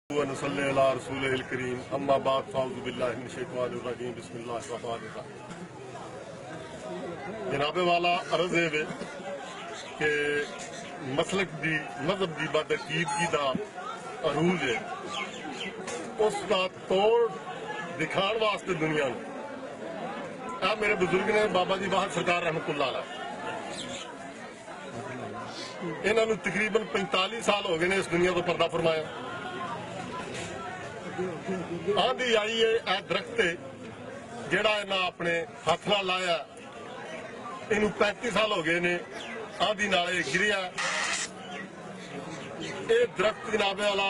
जनाबे वाला अर्ज है कि मसलक दी मजहब की बदअकीदगी का अरूज है उसका तोड़ दिखाने वास्ते दुनिया ने मेरे बुजुर्ग ने बाबा जी वाहद सरकार रहमतुल्लाह अलैह इन्होंने तकरीबन 45 साल हो गए ने इस दुनिया को पर्दा फरमाया। आंधी आई है ए दरख्त जेड़ा इन्हें अपने हाथ नाल लाया इनू 35 साल हो गए ने आंधी नाल गिरिया। ये दरख्त जनाबे वाला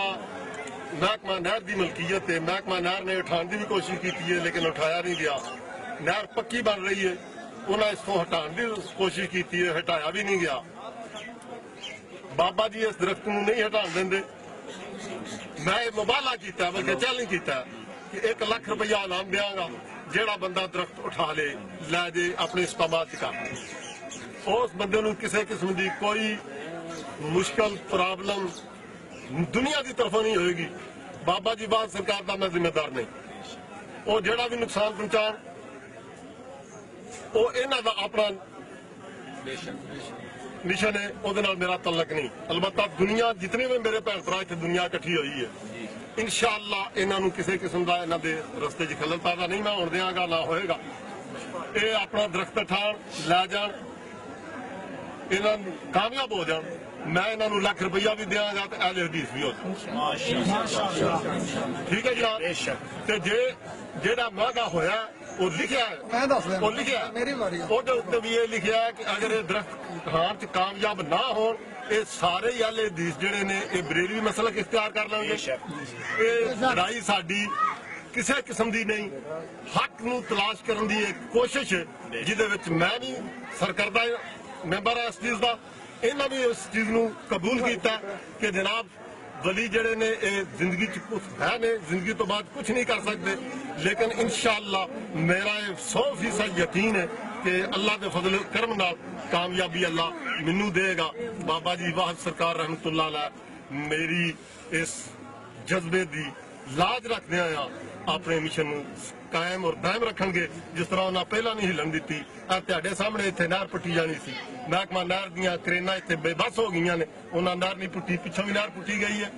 महकमा नहर की मलकीयत है। महकमा नहर ने उठाने की भी कोशिश की है लेकिन उठाया नहीं गया। नहर पक्की बन रही है उन्हें इसको हटाने की कोशिश की है हटाया भी नहीं गया। बाबा जी इस दरख्त को नहीं हटा देंगे। मैं मुबाला किया बल्कि चैलेंज किया कि 1 लाख रुपया इनाम देंगा जेड़ा बंदा दरख्त उठा ले लै जे अपने इस्तेमाल कर उस बंदे नूं किसी किस्म की कोई मुश्किल प्रॉब्लम दुनिया की तरफों नहीं होगी। बाबा जी बाद सरकार का मैं जिम्मेदार नहीं। वो जेड़ा भी नुकसान पहुंचान वो इन्हां दा अपना मिशन है उहदे नाल मेरा तल्लक नहीं। अलबत्ता दुनिया जितने भी मेरे भैन भरा इत्थे दुनिया इकट्ठी हुई है इंशाअल्लाह इन्हां नूं किसी किस्म का इन्हां दे रस्ते च खलल पैदा नहीं मैं होण देंगा ना होएगा। ये अपना दरख्त ठाण लै जाण इन्हां कामयाब हो जाण मैं इन्हां नूं लाख रुपया भी देंगा तो अहले हदीस भी हो जाए। ठीक है जनाब ते जे जेड़ा वादा होया वो लिखिया है वो लिखिया है भी ये लिखिया है कि अगर ये दरख्त खान च कामयाब ना हो ये सारे ही अहले हदीस जेड़े ने ये बरेलवी मसलक इख्तियार कर लेंगे। ये लड़ाई साडी किसी किस्म की नहीं हक नूं तलाश करने की एक कोशिश है जिहदे विच मैं भी सरकर्दा मैंबर है इस चीज़ का इन्होंने भी इस चीज़ नूं कबूल किया कि जनाब वली जड़े ने जिंदगी कुछ है ने जिंदगी तो बाद कुछ नहीं कर सकते लेकिन इंशाअल्लाह मेरा 100% यकीन है कि अल्लाह के फजल करम नाल कामयाबी अल्लाह मैनू देगा। बाबा जी वाहद सरकार रहमतुल्लाह अलैह मेरी इस जज्बे की लाज रखते हैं अपने मिशन कायम और दायम रखेंगे जिस तरह उन्हें पहला नहीं हिलन दी। तुहाडे सामने इत्थे नहर पुट्टी जानी सी महकमा नहर दियां क्रेना इत्थे बेबस हो गई ने उन्हें नहर नहीं पुट्टी पिछों भी नहर पुट्टी गई है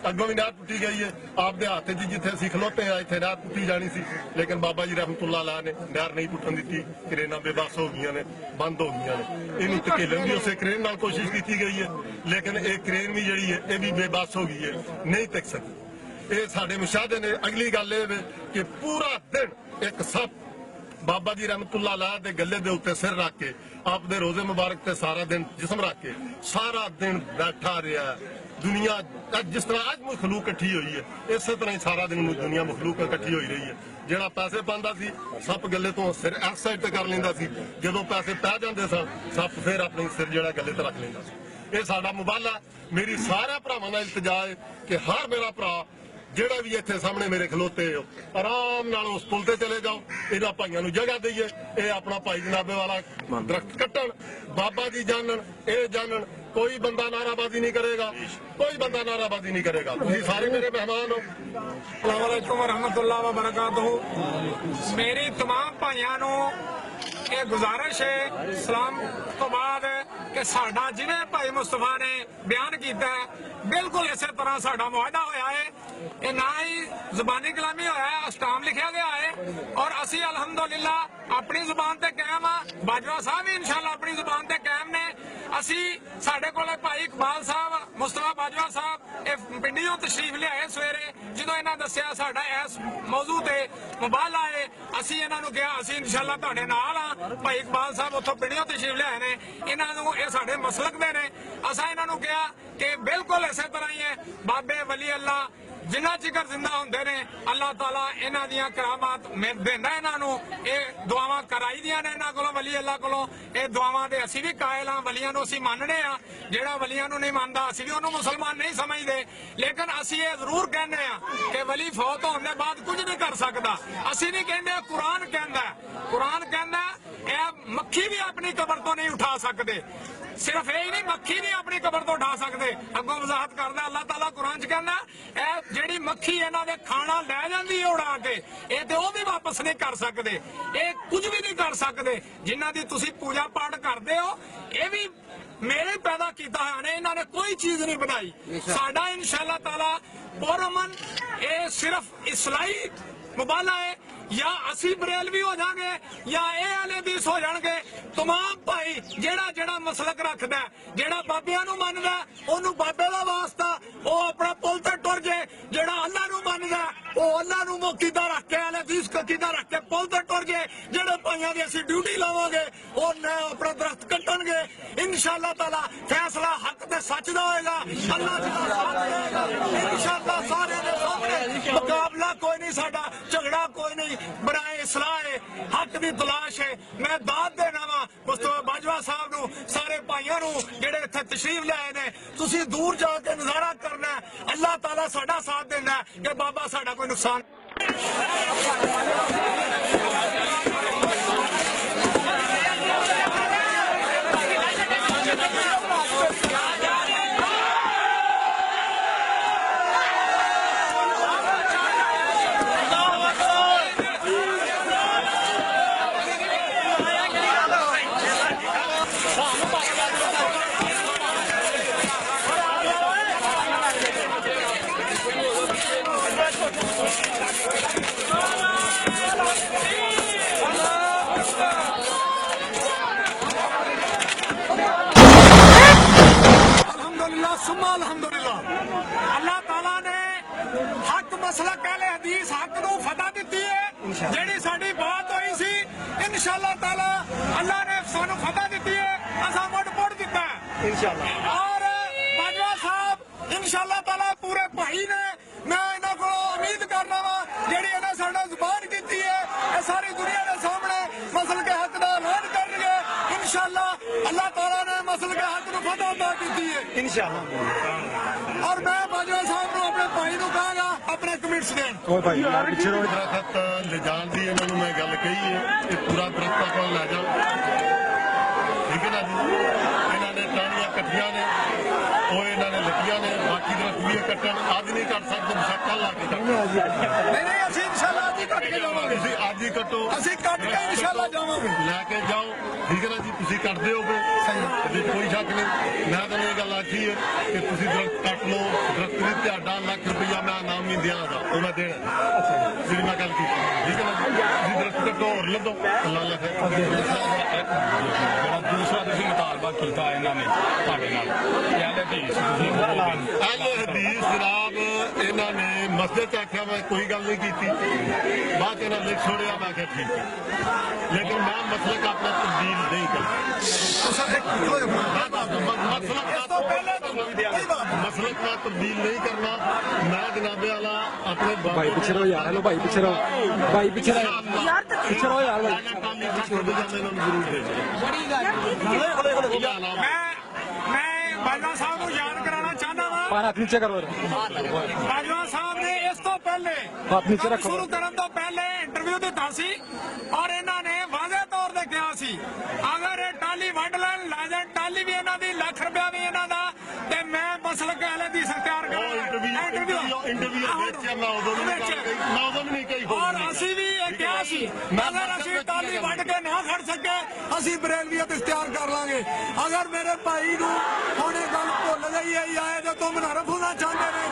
अगों भी नहर पुट्टी गई है आपदे हाथ च जिथे असीं खलोते हैं इत्थे नहर पुट्टी जानी सी लेकिन बाबा जी रहमतुल्लाह अलैह ने नहर नहीं पुट्टन दी। क्रेना बेबस हो गई ने बंद हो गई ने इनू धकेलन की उस क्रेन नाल कोशिश की गई है लेकिन एक क्रेन भी जी है यह भी बेबस हो गई है नहीं टिक सकती। ये साडे मुशाहदे ने। अगली गल ये कि पूरा दिन एक सप बाबा जी रहमतुल्लाह अलैह दे गले दे उत्ते सिर रख के आप दे रोजे मुबारक ते सारा दिन जिस्म रख के सारा दिन बैठा रहा दुनिया जिस तरह अज मखलूक इकट्ठी हुई है इस तरह ही सारा दिन दुनिया मखलूक इकट्ठी हुई रही है। जेड़ा पैसे पांदा सी सप गले तो सिर इस साइड ते कर लेंदा सी जदों पैसे पै जांदे सन सप फिर अपने सिर जेड़ा गले ते रख लेंदा सी। ये साडा मुबाला मेरी सारे भरावां नाल इल्तजा है कि हर मेरा भरा जेड़ा भी इत्थे सामने मेरे खलोते हो आराम नाल उस पुल ते चले जाओ इन्हां भाइयां नूं जगह दईए ये अपना भाई जनाबे वाला दरख्त कट्टण बाबा जी जानन ये जानन कोई बंदा नाराबाजी नहीं करेगा कोई बंदा नाराबाजी नहीं करेगा। तुसीं सारे मेरे मेहमान हो। अस्सलाम वालेकुम रहमतुल्लाह व बरकातहू। मेरी तमाम भाइयों नूं ये गुजारिश है सलाम तो बाद कि साडा जिवें भाई मुस्तफा ने बयान किया बिल्कुल इस तरह साडा मुआहदा होया है। ये ना ही जुबानी कलामी होया है अस्टाम लिखा गया है और असी अलहमदुलिल्लाह अपनी जुबान ते कायम हाँ। बाजवा साहब भी इंशाअल्लाह अपनी जुबान ते कायम ने। असी साडे कोल भाई इकबाल साहब मुस्तफा बाजवा साहब ये पिंडियों तशरीफ लियाए सवेरे जो इन्हें दसिया साडा इस मौजू ते मुबाला है असी इन्हां नूं कहा असी इंशाअल्लाह तुहाडे नाल हाँ। भाई इकबाल साहब उथों पिंडियों तशरीफ लियाए ने इन्हां नूं ये साडे मसलक दे ने असां इन्हां नूं कहा कि बिल्कुल इस तरह ही है बाबे वली अल्लाह जिन्ना चिकर जिंदा होंदे ने अल्लाह ताला इन्हां दियां करामात देंदा इन्हां नूं ये दुआवां कराई दियां ने इन्हां कोलों वली अल्लाह कोलों ये दुआवां दे असीं भी कायल हां वलियां नूं असीं मनने हां। जेड़ा वलियां नूं नहीं मनदा असीं भी उहनूं मुसलमान नहीं समझदे लेकिन असीं ये जरूर कहने हां कि वली फौत होने दे बाद कुछ नहीं कर सकदा। असीं नहीं कहंदे कुरान कहंदा ए मक्खी भी अपनी कबर तो नहीं उठा सकते। ਸਿਰਫ ਇਹ ਹੀ ਨਹੀਂ, ਮੱਖੀ ਨਹੀਂ ਆਪਣੀ ਕਬਰ ਤੋਂ ਉਠਾ ਸਕਦੇ। ਅੱਗੋਂ ਵਜ਼ਾਹਤ ਕਰਦਾ ਅੱਲਾਹ ਤਾਲਾ ਕੁਰਾਨ 'ਚ ਕਹਿੰਦਾ ਇਹ ਜਿਹੜੀ ਮੱਖੀ ਇਹਨਾਂ ਦੇ ਖਾਣਾ ਲੈ ਜਾਂਦੀ ਹੈ ਉਡਾ ਕੇ, ਇਹ ਤੇ ਉਹ ਵੀ ਵਾਪਸ ਨਹੀਂ ਕਰ ਸਕਦੇ, ਇਹ ਕੁਝ ਵੀ ਨਹੀਂ ਕਰ ਸਕਦੇ। ਜਿਨ੍ਹਾਂ ਦੀ ਤੁਸੀਂ ਪੂਜਾ ਪਾਠ ਕਰਦੇ ਹੋ ਇਹ ਵੀ ਮੇਰੇ ਪੈਦਾ ਕੀਤਾ ਹੋਇਆ ਨੇ, ਇਹਨਾਂ ਨੇ ਕੋਈ ਚੀਜ਼ ਨਹੀਂ ਬਣਾਈ। ਸਾਡਾ ਇਨਸ਼ਾਅੱਲਾਹ ਤਾਲਾ ਪੁਰਅਮਨ ਇਹ ਸਿਰਫ ਇਸਲਾਹੀ ਮੁਬਾਲਾ ਹੈ, ਜਾਂ ਅਸੀਂ ਬਰੇਲਵੀ ਹੋ ਜਾਾਂਗੇ ਜਾਂ ਇਹ ਅਹਿਲੇ ਹਦੀਸ ਹੋ ਜਾਣਗੇ। तमाम ਭਾਈ ਜਿਹੜਾ ਮਸਲਕ ਰੱਖਦਾ, ਜਿਹੜਾ ਬਾਬਿਆਂ ਨੂੰ ਮੰਨਦਾ ਉਹਨੂੰ ਬਾਬੇ ਦਾ ਵਾਸਤਾ, ਉਹ ਆਪਣਾ ਪੁੱਲ ਤੇ ਟੁਰ ਜੇ। ਜਿਹੜਾ ਅੱਲਾ ਨੂੰ ਮੰਨਦਾ ਉਹ ਅੱਲਾ ਨੂੰ ਮੁਕੀਦਾ ਰੱਖ ਕੇ, ਅਹਿਲੇ ਹਦੀਸ ਕੀਦਾ ਰੱਖ ਕੇ ਪੁੱਲ ਤੇ ਟੁਰ ਜੇ। ਜਿਹੜੇ ਭਾਈਆਂ ਦੀ ਅਸੀਂ ਡਿਊਟੀ ਲਾਵਾਂਗੇ ਉਹ ਆਪਣਾ ਦਰਖਤ ਕੱਟਣਗੇ। ਇਨਸ਼ਾਅੱਲਾਹ ਤਾਲਾ ਫੈਸਲਾ ਹੱਕ ਤੇ ਸੱਚ ਦਾ ਹੋਏਗਾ। ਅੱਲਾ ਜੀ ਦਾ ਸਾਥ ਦੇਗਾ ਇਨਸ਼ਾਅੱਲਾਹ। ਸਾਰਿਆਂ ਦੇ ਸਾਹਮਣੇ ਮੁਕਾਬਲਾ ਕੋਈ ਨਹੀਂ ਸਾਡਾ, ਝਗੜਾ ਕੋਈ ਨਹੀਂ, ਬਰਾਏ ਇਸਲਾਹ ਹੈ, ਹੱਕ ਦੀ ਤਲਾਸ਼ ਹੈ। ਮੈਂ ਦਾਤ ਦੇਣਾ ਵਾ ਮੁਸਤਫਾ ਬਾਜਵਾ ਸਾਹਿਬ ਨੂੰ, ਸਾਰੇ ਭਾਈਆਂ ਨੂੰ ਜਿਹੜੇ ਇੱਥੇ ਤਸ਼ਰੀਫ ਲਿਆਏ ਨੇ। ਤੁਸੀਂ ਦੂਰ ਜਾ ਕੇ ਨਜ਼ਾਰਾ ਕਰਨਾ, ਅੱਲਾਹ ਤਾਲਾ ਸਾਡਾ ਸਾਥ ਦਿੰਦਾ ਕਿ ਬਾਬਾ ਸਾਡਾ ਕੋਈ ਨੁਕਸਾਨ अल्लाह ताला ने हक मसलक अहले हदीस हक नूं फतह दित्ती है। जेड़ी साडी बात होई सी इंशाअल्लाह ताला अल्लाह ने सानू फतह दित्ती है, असां मुड़ पुड़ दित्ता है इंशाअल्लाह। और बाजवा साहब इंशाअल्लाह ताला पूरे भाई ने, मैं इन्हां कोलों उम्मीद करना वा जेड़ी इन्हां साडा जुबान कीती है ये सारी दुनिया दे सामने मसल के हक दा ऐलान करनगे इंशाअल्लाह। अल्लाह ताला ने मसल के हक नूं फतह अता कीती है इंशाअल्लाह। और मैं बाजवा साहब ਨੂੰ ਆਪਣੇ ਭਾਈ ਨੂੰ ਕਹਾਂਗਾ ਆਪਣੇ ਕਮਿਟਸ ਦੇਣ। ਉਹ ਭਾਈ ਪਿੱਛੇ ਰੋ ਦਰਖਤ ਲਿਜਾਣ ਦੀ ਇਹਨਾਂ ਨੂੰ ਮੈਂ ਗੱਲ ਕਹੀ ਹੈ ਕਿ ਪੂਰਾ ਦਰਖਤ ਆਪਾਂ ਲੈ ਜਾਓ, ਠੀਕ ਹੈ ਨਾ ਜੀ। ਇਹਨਾਂ ਨੇ ਟਾਹਣੀਆਂ ਕੱਟੀਆਂ ਨੇ, ਉਹ ਇਹਨਾਂ ਨੇ ਲੱਗੀਆਂ ਨੇ, ਬਾਕੀ ਦਰਖਤ ਵੀ ਕੱਟਣ ਅੱਜ ਨਹੀਂ ਕੱਟ ਸਕਦੇ, ਕੱਲ ਲਾ ਕੇ ਨਹੀਂ ਅਸੀਂ ਇਨਸ਼ਾਅੱਲਾ ਅੱਜ ਹੀ ਕੱਟ ਕੇ ਜਾਵਾਂਗੇ। ਤੁਸੀਂ ਅੱਜ ਹੀ ਕੱਟੋ, ਅਸੀਂ ਕੱਟ ਕੇ ਇਨਸ਼ਾਅੱਲਾ ਜਾਵਾਂਗੇ। ਲੈ ਕੇ ਜਾਓ, ਠੀਕ ਹੈ ਨਾ ਜੀ। ਤੁਸੀਂ ਕੱਟਦੇ ਹੋਗੇ ਕੋਈ ਸ਼ੱਕ ਨਹੀਂ। ਮੈਂ ਤੁਹਾਨੂੰ ਇਹ ਗੱਲ ਆਖੀ ਹੈ ਕਿ ਤੁਸੀਂ ਦਰਖਤ ਕੱਟ ਲਓ, ਦਰਖਤ ਵੀ ਤੁਹਾਡਾ ਲੱਖ ਰੁਪਈਆ ਮੈਂ ਇਨਾਮ ਨਹੀਂ ਦਿਆਂਗਾ, ਉਹ ਮੈਂ ਦੇਣਾ ਜਿਹੜੀ ਮੈਂ ਗੱਲ ਕੀਤੀ, ਠੀਕ ਹੈ ਨਾ ਜੀ। ਤੁਸੀਂ ਦਰਖਤ ਕੱਟੋ ਹੋਰ ਲੱਦੋ, ਅੱਲਾ ਅੱਲਾ ਜਿਹੜਾ ਦੂਸਰਾ ਤੁਸੀਂ ਮੁਤਾਲਬਾ ਕੀਤਾ ਇਹਨਾਂ ਨੇ ਤੁਹਾਡੇ ਨਾਲ ਅਹਿਲੇ ਹਦੀਸ ਜਨਾਬ, ਇਹਨਾਂ ਨੇ ਮਸਜਿਦ 'ਚ ਆਖਿਆ ਮੈਂ ਕੋਈ ਗੱਲ ਨਹੀਂ ਕੀਤੀ, ਬਾਅਦ 'ਚ ਇਹਨਾਂ ਲਿਖ ਛੋੜਿਆ, ਮੈਂ ਕਿਹਾ ਠੀਕ ਹੈ, ਲੇਕਿਨ ਮੈਂ ਮਸਲਕ ਆਪਣਾ ਤਬਦੀਲ ਨਹੀਂ ਕਰਦਾ। मसलक का तब्दील नहीं करना। मैं जनाबे वाला अपने भाई पीछे रहो यार, हेलो भाई पीछे रहो, भाई पीछे रहो पीछे रहो यार भाई। मैं बाजवा साहब को याद कराना चाहता वा, हाथ नीचे करो। बाजवा साहब ने इस तो पहले हाथ नीचे रखो, शुरू करने तो पहले इंटरव्यू दिता सी और इन्हों ने वाज़े तौर पर कहा सी अगर ये टाली वंड लैन लै जान, टाली भी इन्हों की लख रुपया भी इन्हों का, ते मैं मसलक अहले दी तैयार और असी भी कहा सी अगर असी टाली वंड के ना खड़ सके असी बरेलवियत इख्तियार कर लांगे। अगर मेरे भाई नूं हुण गल भुल गई है या तुम नरफ होना चाहते हैं